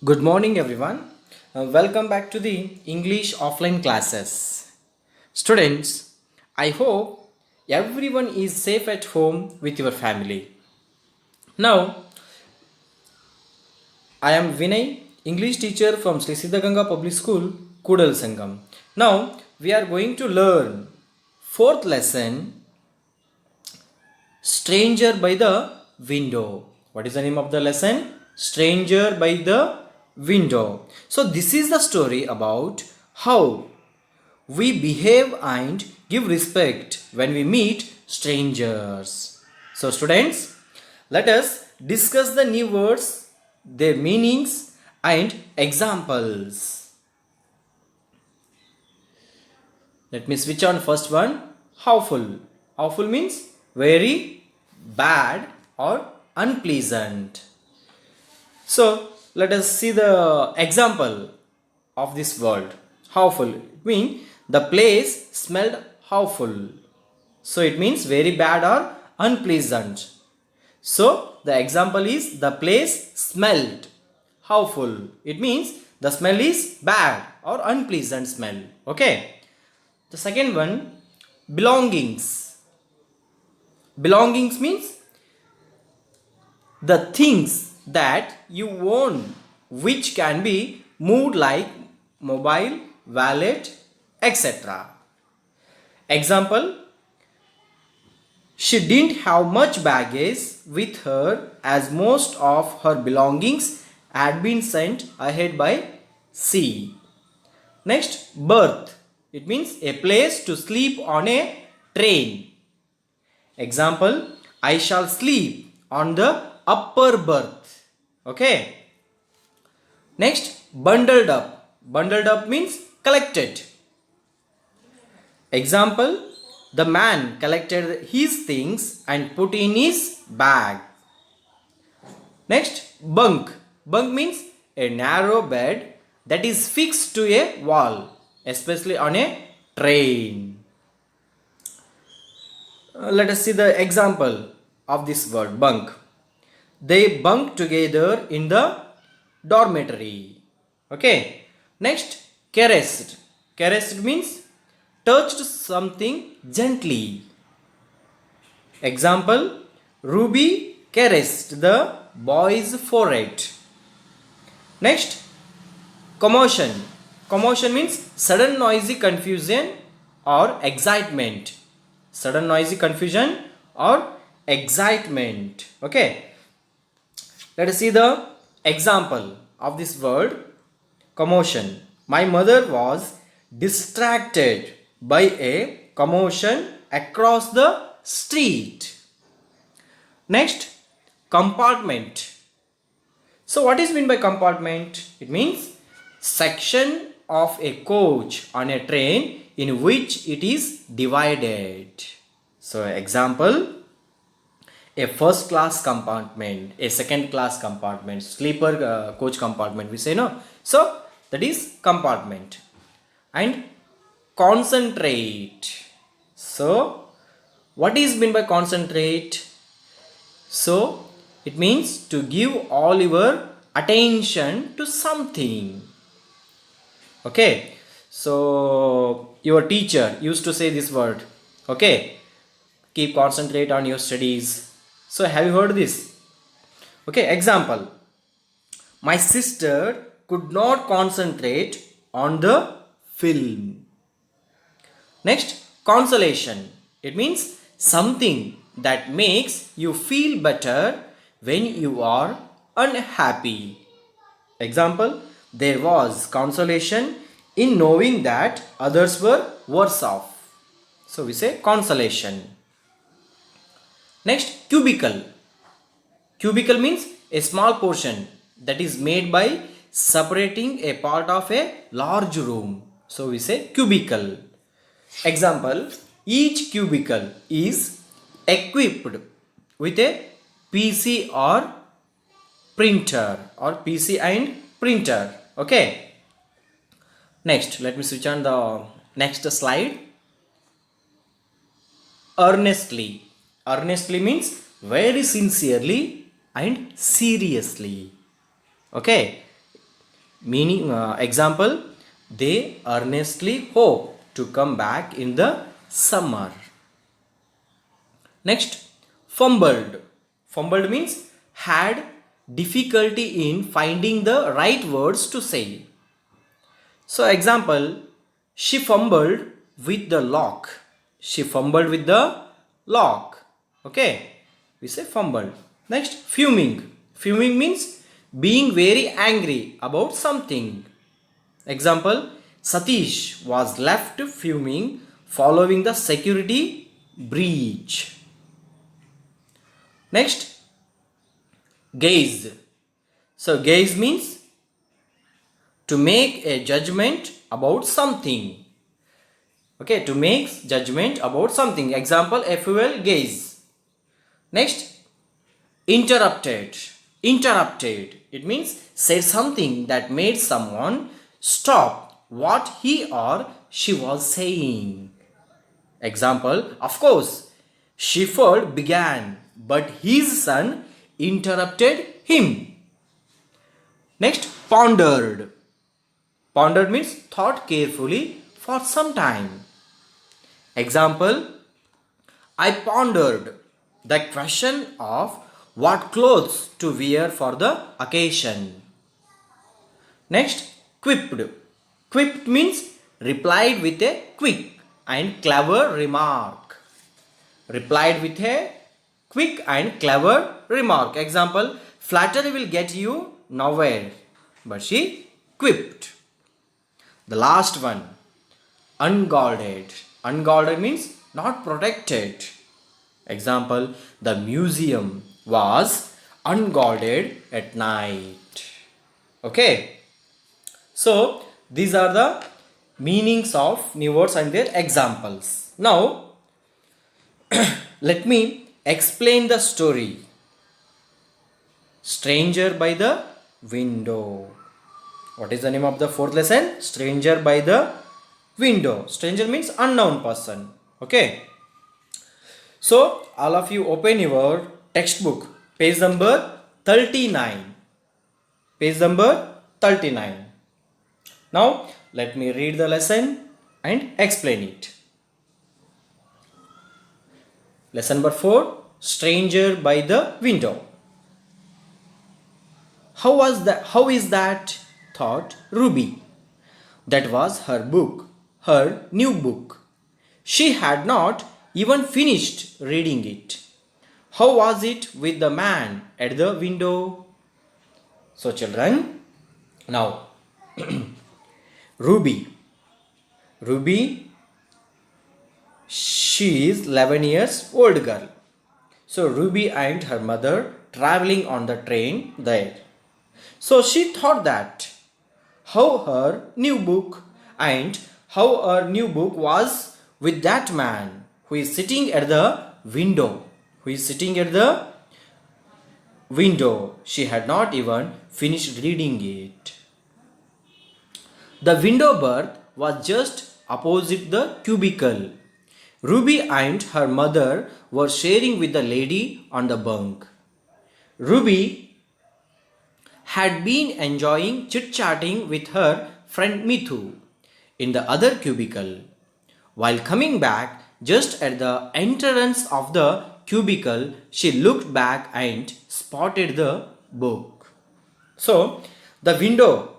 Good morning, everyone. Welcome back to the English offline classes. Students, I hope everyone is safe at home with your family. Now, I am Vinay, English teacher from Sri Siddhaganga Public School, Kudal Sangam. Now, we are going to learn fourth lesson, Stranger by the Window. What is the name of the lesson? Stranger by the Window. So, this is the story about how we behave and give respect when we meet strangers. So, students, let us discuss the new words, their meanings, and examples. Let me switch on first one. Howful. Howful means very bad or unpleasant. So let us see the example of this word. Howful. It means the place smelled howful. So it means very bad or unpleasant. So the example is the place smelled howful. It means the smell is bad or unpleasant smell. Okay. The second one, belongings. Belongings means the things that you own which can be moved like mobile, wallet, etc. Example, she didn't have much baggage with her as most of her belongings had been sent ahead by sea. Next, berth. It means a place to sleep on a train. Example, I shall sleep on the upper berth. Okay. Next, bundled up. Bundled up means collected. Example, the man collected his things and put in his bag. Next, bunk. Bunk means a narrow bed that is fixed to a wall, especially on a train. Let us see the example of this word bunk. They bunk together in the dormitory. Okay. Next, caressed. Caressed means touched something gently. Example, Ruby caressed the boy's forehead. Next, commotion. Commotion means sudden noisy confusion or excitement. Sudden noisy confusion or excitement. Okay. Let us see the example of this word commotion. My mother was distracted by a commotion across the street. Next, compartment. So what is meant by compartment? It means section of a coach on a train in which it is divided. So example, a first class compartment, a second class compartment, sleeper coach compartment we say no. So that is compartment. And concentrate. So what is meant by concentrate? So it means to give all your attention to something. Okay. So your teacher used to say this word. Okay. Keep concentrate on your studies. So have you heard this? Okay. Example. My sister could not concentrate on the film. Next, consolation. It means something that makes you feel better when you are unhappy. Example, there was consolation in knowing that others were worse off. So we say consolation. Next, cubicle. Cubicle means a small portion that is made by separating a part of a large room. So we say cubicle. Example, each cubicle is equipped with a PC or printer or PC and printer. Okay. Next, let me switch on the next slide. Earnestly. Earnestly means very sincerely and seriously. Okay. Meaning, example, they earnestly hope to come back in the summer. Next, fumbled. Fumbled means had difficulty in finding the right words to say. So, example, she fumbled with the lock. She fumbled with the lock. Okay, we say fumbled. Next, fuming. Fuming means being very angry about something. Example, Satish was left fuming following the security breach. Next, gaze. So, gaze means to make a judgment about something. Okay, to make judgment about something. Example, a fuel gaze. Next, interrupted. Interrupted. It means said something that made someone stop what he or she was saying. Example, of course, Shepherd began, but his son interrupted him. Next, pondered. Pondered means thought carefully for some time. Example, I pondered the question of what clothes to wear for the occasion. Next, quipped. Quipped means replied with a quick and clever remark. Replied with a quick and clever remark. Example, flattery will get you nowhere, but she quipped. The last one, unguarded. Unguarded means not protected. Example, the museum was unguarded at night. Okay. So, these are the meanings of new words and their examples. Now, let me explain the story. Stranger by the window. What is the name of the fourth lesson? Stranger by the window. Stranger means unknown person. Okay. So, all of you open your textbook. Page number 39. Page number 39. Now, let me read the lesson and explain it. Lesson number 4. Stranger by the window. How is that? Thought Ruby. That was her book, her new book. She had not even finished reading it. How was it with the man at the window? So, children, now Ruby, she is 11 years old girl. So, Ruby and her mother traveling on the train there. So, she thought that how her new book was with that man who is sitting at the window. She had not even finished reading it. The window berth was just opposite the cubicle. Ruby and her mother were sharing with the lady on the bunk. Ruby had been enjoying chit-chatting with her friend Mithu in the other cubicle. While coming back, just at the entrance of the cubicle, she looked back and spotted the book. So, the window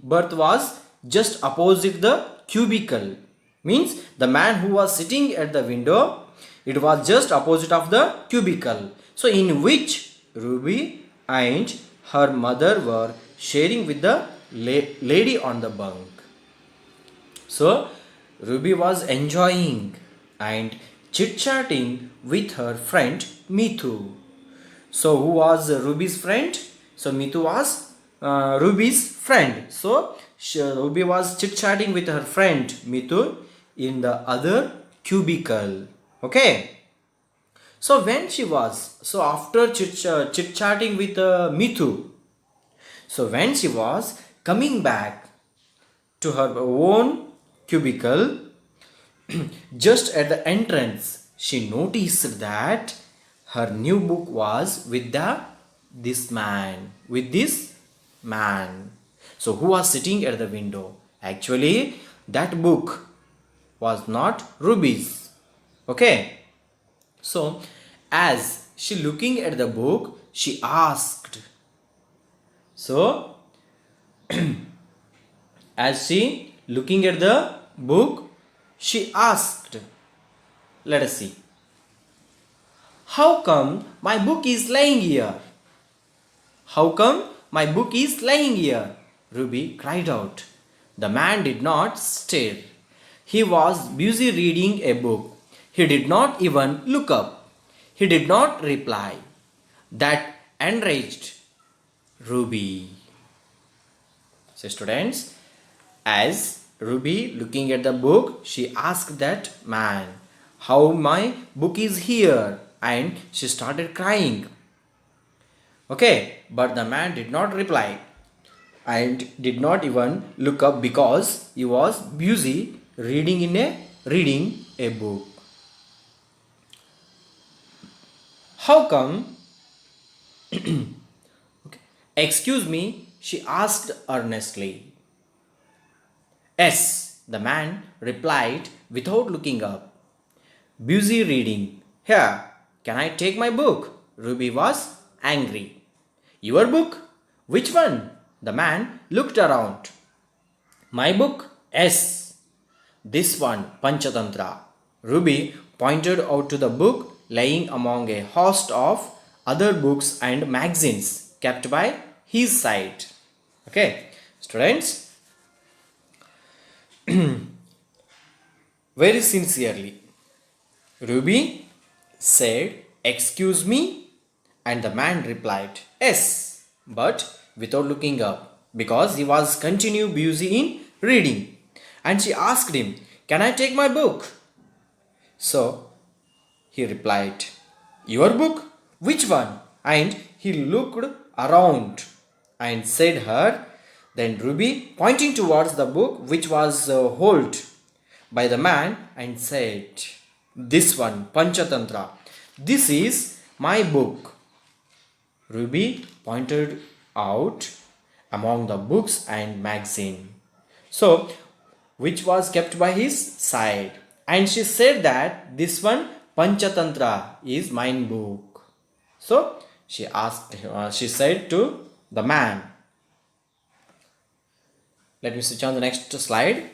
berth was just opposite the cubicle. Means the man who was sitting at the window, it was just opposite of the cubicle. So, in which Ruby and her mother were sharing with the lady on the bunk. So, Ruby was enjoying and chit-chatting with her friend Mithu. So, who was Ruby's friend? So, Mithu was Ruby's friend. So, Ruby was chit-chatting with her friend Mithu in the other cubicle. Okay. So after chit-chatting with Mithu, so when she was coming back to her own cubicle, just at the entrance, she noticed that her new book was with this man. So who was sitting at the window? Actually, that book was not Ruby's. Okay. So as she looking at the book, she asked. So as she looking at the book, she asked. Let us see. How come my book is lying here? How come my book is lying here? Ruby cried out. The man did not stir. He was busy reading a book. He did not even look up. He did not reply. That enraged Ruby. So students, as Ruby looking at the book, she asked that man, how my book is here, and she started crying. Okay, but the man did not reply and did not even look up because he was busy reading a book. How come? Okay. Excuse me, she asked earnestly. Yes, the man replied without looking up. Busy reading. Here, can I take my book? Ruby was angry. Your book? Which one? The man looked around. My book? Yes. This one, Panchatantra. Ruby pointed out to the book lying among a host of other books and magazines kept by his side. Okay, students, very sincerely, Ruby said, excuse me, and the man replied, yes, but without looking up because he was continue busy in reading. And she asked him, can I take my book? So he replied, your book? Which one? And he looked around and said her. Then Ruby, pointing towards the book which was held by the man, and said, this one, Panchatantra. This is my book. Ruby pointed out among the books and magazine. So, which was kept by his side. And she said that this one, Panchatantra, is mine book. So, she said to the man. Let me switch on the next slide.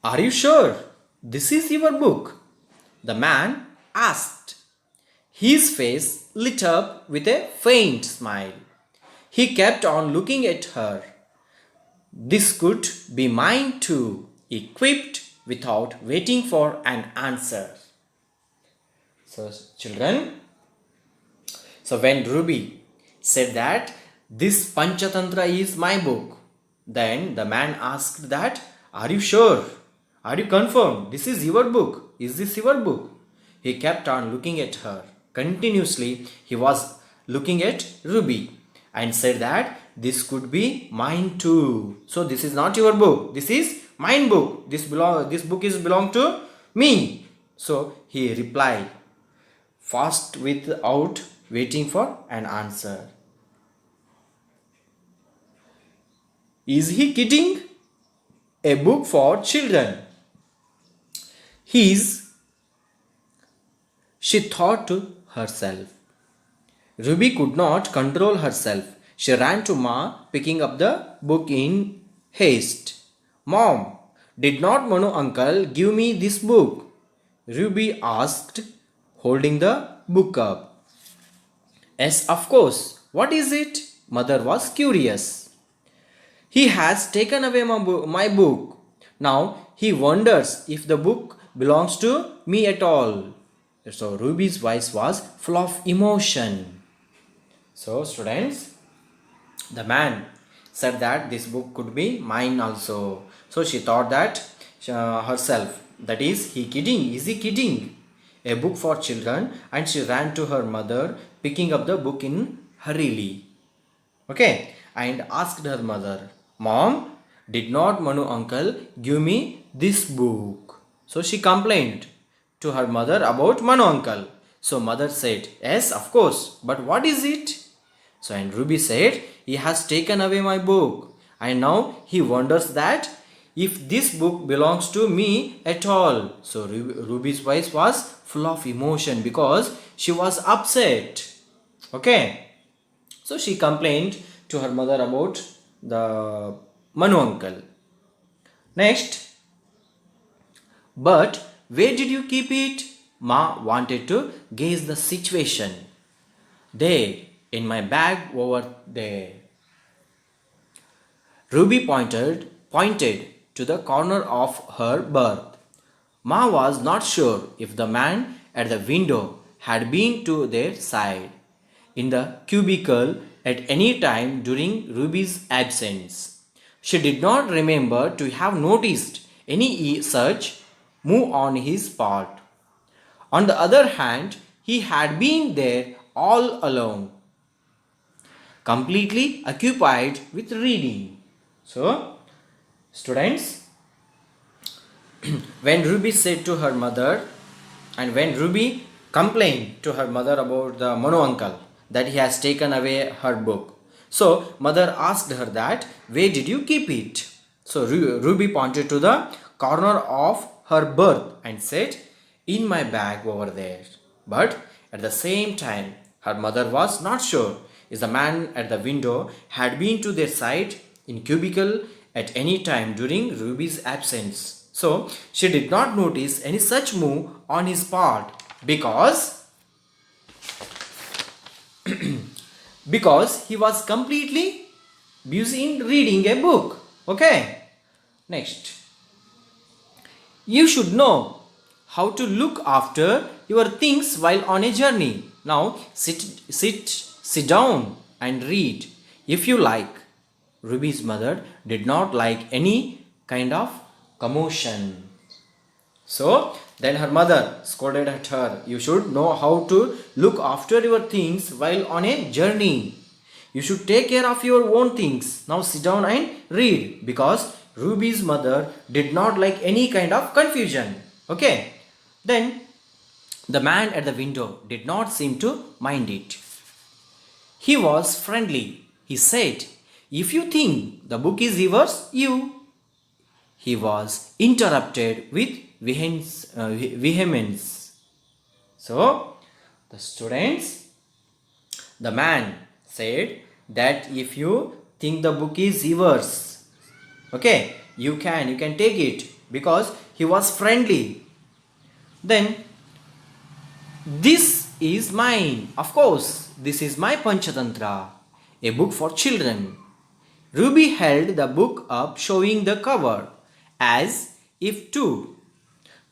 Are you sure this is your book? The man asked. His face lit up with a faint smile. He kept on looking at her. This could be mine too, he quipped without waiting for an answer. So, children, so when Ruby said that this Panchatantra is my book, then the man asked that, are you sure? Are you confirmed? This is your book. Is this your book? He kept on looking at her. Continuously, he was looking at Ruby and said that this could be mine too. So this is not your book. This is mine book. This book is belong to me. So he replied fast without waiting for an answer. Is he kidding? A book for children. She thought to herself. Ruby could not control herself. She ran to Ma, picking up the book in haste. Mom, did not Manu uncle give me this book? Ruby asked, holding the book up. Yes, of course. What is it? Mother was curious. He has taken away my book. Now he wonders if the book belongs to me at all. So Ruby's voice was full of emotion. So students, the man said that this book could be mine also. So she thought that herself, that is he kidding? Is he kidding? A book for children, and she ran to her mother, picking up the book in hurriedly. Okay, and asked her mother, Mom, did not Manu uncle give me this book? So she complained to her mother about Manu uncle. So mother said, yes, of course, but what is it? So, and Ruby said, he has taken away my book. And now he wonders that if this book belongs to me at all. So, Ruby's voice was full of emotion because she was upset. Okay. So, she complained to her mother about the Manu uncle. Next, but where did you keep it? Ma wanted to gauge the situation. There, in my bag over there. Ruby pointed to the corner of her berth. Ma was not sure if the man at the window had been to their side in the cubicle at any time during Ruby's absence. She did not remember to have noticed any such move on his part. On the other hand, he had been there all alone, completely occupied with reading. So, students, when Ruby said to her mother, and when Ruby complained to her mother about the Manu uncle that he has taken away her book, so mother asked her that, where did you keep it? So Ruby pointed to the corner of her berth and said, in my bag over there. But at the same time, her mother was not sure if the man at the window had been to their side in cubicle at any time during Ruby's absence. So she did not notice any such move on his part because because he was completely busy in reading a book. Okay. Next, you should know how to look after your things while on a journey. Now sit down and read if you like. Ruby's mother did not like any kind of commotion. So then her mother scolded at her, you should know how to look after your things while on a journey. You should take care of your own things. Now sit down and read, because Ruby's mother did not like any kind of confusion. Okay. Then the man at the window did not seem to mind it. He was friendly. He said, if you think the book is yours, you. He was interrupted with vehemence. So, the man said that if you think the book is yours, okay, you can take it, because he was friendly. Then, this is mine. Of course, this is my Panchatantra, a book for children. Ruby held the book up, showing the cover, as if to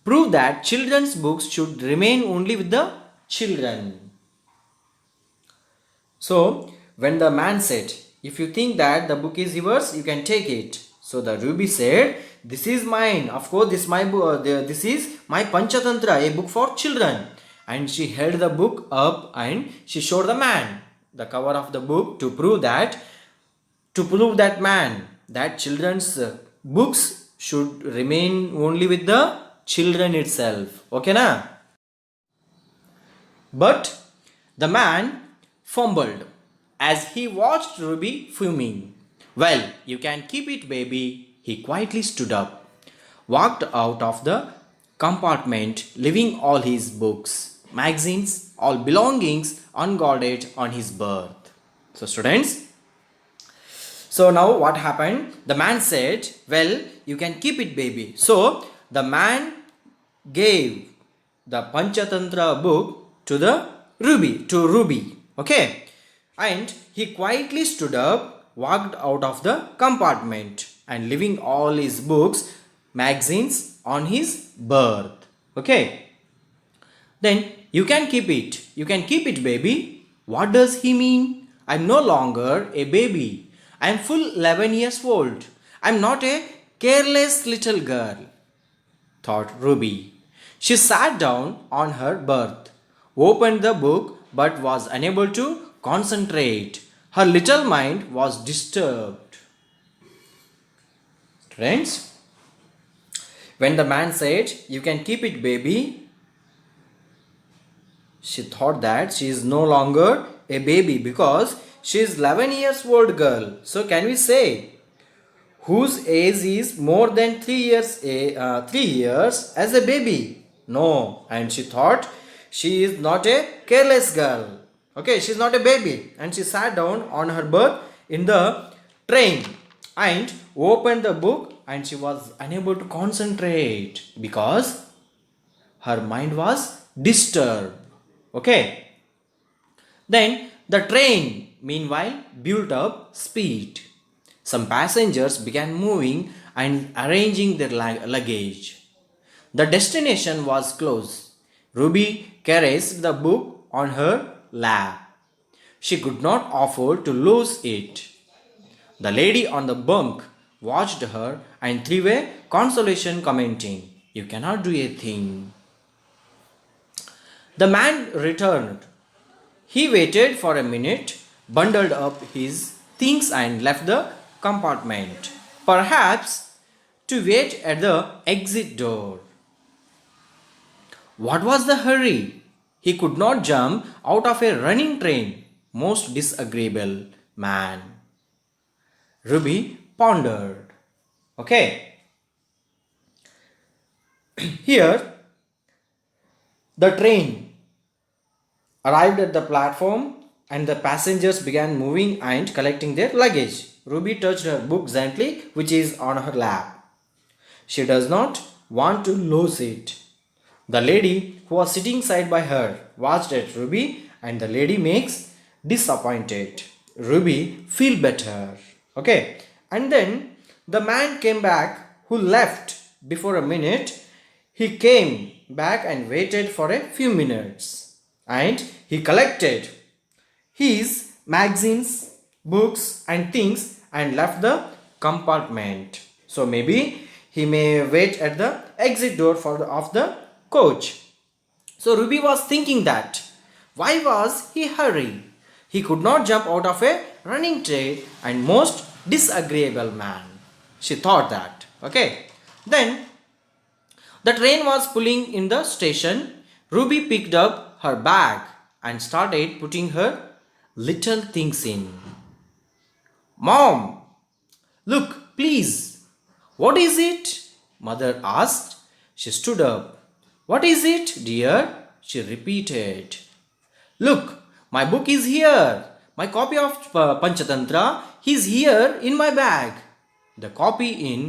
prove that children's books should remain only with the children. So, when the man said, if you think that the book is yours, you can take it. So the Ruby said, this is mine. Of course, this is my Panchatantra, a book for children. And she held the book up and she showed the man the cover of the book to prove that man that children's books should remain only with the children itself. Okay, na? But the man fumbled as he watched Ruby fuming. Well, you can keep it, baby. He quietly stood up, walked out of the compartment, leaving all his books, magazines, all belongings unguarded on his berth. So, students, so now what happened? The man said, well, you can keep it, baby. So, the man gave the Panchatantra book to Ruby. Okay. And he quietly stood up, walked out of the compartment and leaving all his books, magazines on his berth. Okay. Then you can keep it. You can keep it, baby. What does he mean? I'm no longer a baby. I'm full 11 years old. I'm not a careless little girl, thought Ruby. She sat down on her berth, opened the book, but was unable to concentrate. Her little mind was disturbed. Friends, when the man said, you can keep it, baby, she thought that she is no longer a baby because she is 11 years old girl. So can we say whose age is more than 3 years as a baby? No. And she thought she is not a careless girl. Okay, she is not a baby. And she sat down on her berth in the train and opened the book, and she was unable to concentrate because her mind was disturbed. Okay. Then the train, meanwhile, built up speed. Some passengers began moving and arranging their luggage. The destination was close. Ruby caressed the book on her lap. She could not afford to lose it. The lady on the bunk watched her and threw a consolation, commenting, "You cannot do a thing." The man returned. He waited for a minute, bundled up his things, and left the compartment, perhaps to wait at the exit door. What was the hurry? He could not jump out of a running train. Most disagreeable man. Ruby pondered. Okay. Here, the train arrived at the platform and the passengers began moving and collecting their luggage. Ruby touched her book gently, which is on her lap. She does not want to lose it. The lady who was sitting side by her watched at Ruby, and the lady makes disappointed. Ruby feel better. Okay. And then the man came back who left before a minute. He came back and waited for a few minutes, and he collected his magazines, books and things and left the compartment. So maybe he may wait at the exit door of the coach. So Ruby was thinking that why was he hurry? He could not jump out of a running train, and most disagreeable man. She thought that. Okay. Then the train was pulling in the station. Ruby picked up her bag and started putting her little things in. "Mom, look, please. What is it?" Mother asked. She stood up. "What is it, dear?" she repeated. "Look, my book is here. My copy of Panchatantra is here in my bag." The copy in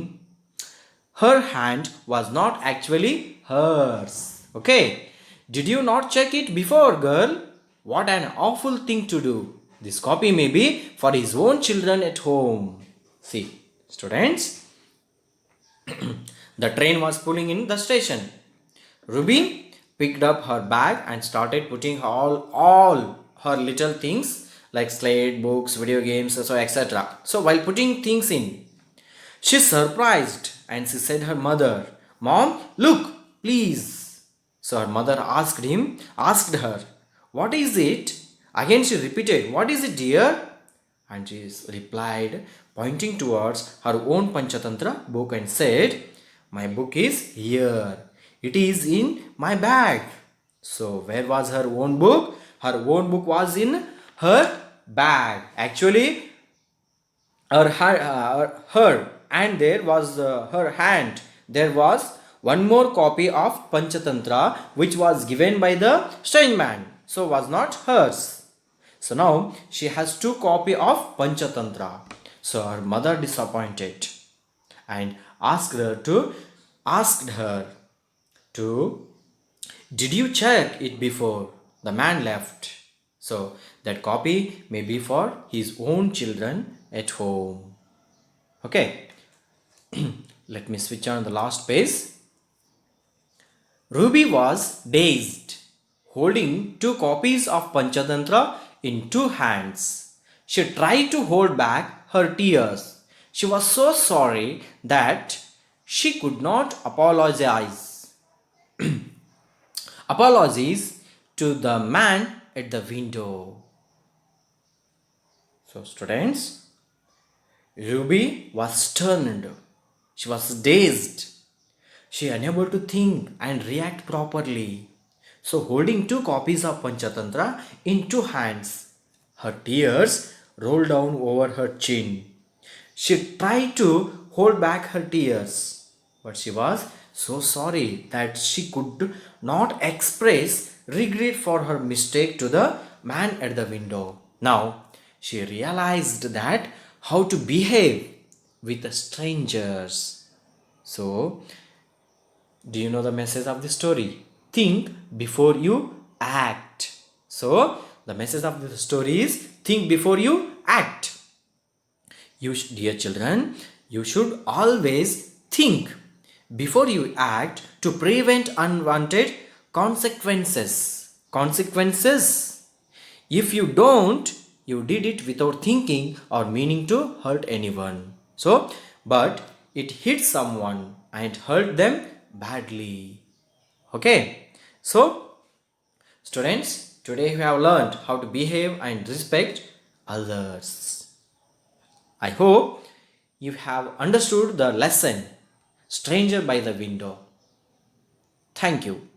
her hand was not actually hers. Okay. "Did you not check it before, girl? What an awful thing to do. This copy may be for his own children at home." See, students, the train was pulling in the station. Ruby picked up her bag and started putting all her little things like slate, books, video games, so etc. So while putting things in, she surprised and she said her mother, "Mom, look, please." So her mother asked her, "What is it?" Again she repeated, "What is it, dear?" And she replied, pointing towards her own Panchatantra book, and said, "My book is here. It is in my bag." So where was her own book? Her own book was in her bag. Actually, her and there was her hand. There was one more copy of Panchatantra which was given by the strange man. So was not hers. So now she has two copy of Panchatantra. So her mother disappointed and asked her to, "Did you check it before?" The man left. So that copy may be for his own children at home. Okay. Let me switch on the last page. Ruby was dazed, holding two copies of Panchatantra in two hands. She tried to hold back her tears. She was so sorry that she could not apologize to the man at the window. So students, Ruby was stunned. She was dazed. She unable to think and react properly. So holding two copies of Panchatantra in two hands, her tears rolled down over her chin. She tried to hold back her tears, but she was so sorry that she could not express regret for her mistake to the man at the window. Now, she realized that how to behave with strangers. So, do you know the message of the story? Think before you act. So, the message of the story is think before you act. Dear children, you should always think before you act to prevent unwanted consequences. Consequences. If you don't, you did it without thinking or meaning to hurt anyone. So, but it hit someone and hurt them badly. Okay. So, students, today we have learned how to behave and respect others. I hope you have understood the lesson Stranger by the Window. Thank you.